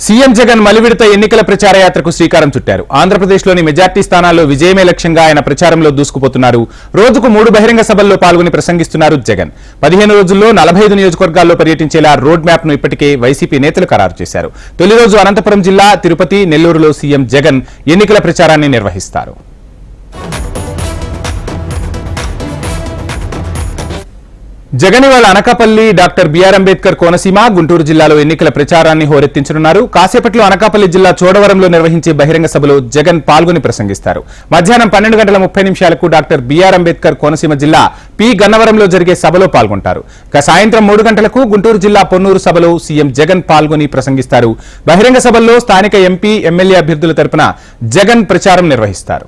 CM Jagan మలివిడత ఎన్నికల ప్రచార యాత్రకు శ్రీకారం చుట్టారు. ఆంధ్రప్రదేశ్లోని మెజార్టీ స్థానాల్లో విజయమే లక్ష్యంగా ఆయన ప్రచారంలో దూసుకుపోతున్నారు. రోజుకు 3 బహిరంగ సభల్లో పాల్గొని ప్రసంగిస్తున్నారు జగన్. 15 రోజుల్లో 45 నియోజకవర్గాల్లో పర్యటించేలా రోడ్ మ్యాప్ ను ఇప్పటికే వైసీపీ నేతలు ఖరారు చేశారు. తొలి రోజు అనంతపురం జిల్లా, తిరుపతి, నెల్లూరులో సీఎం జగన్ ఎన్నికల ప్రచారాన్ని నిర్వహిస్తారు. జగన్ ఇవాళ అనకాపల్లి, డాక్టర్ బిఆర్ అంబేద్కర్ కోనసీమ, గుంటూరు జిల్లాలో ఎన్నికల ప్రచారాన్ని హోరెత్తించనున్నారు. కాసేపట్లో అనకాపల్లి జిల్లా చోడవరంలో నిర్వహించే బహిరంగ సభలో జగన్ పాల్గొని ప్రసంగిస్తారు. మధ్యాహ్నం 12:30 డాక్టర్ బిఆర్ అంబేద్కర్ కోనసీమ జిల్లా పి గన్నవరంలో జరిగే సభలో పాల్గొంటారు. సాయంత్రం 3 గంటలకు గుంటూరు జిల్లా పొన్నూరు సభలో సీఎం జగన్ పాల్గొని ప్రసంగిస్తారు. బహిరంగ సభల్లో స్థానిక ఎంపీ, ఎమ్మెల్యే అభ్యర్థుల తరపున జగన్ ప్రచారం నిర్వహిస్తారు.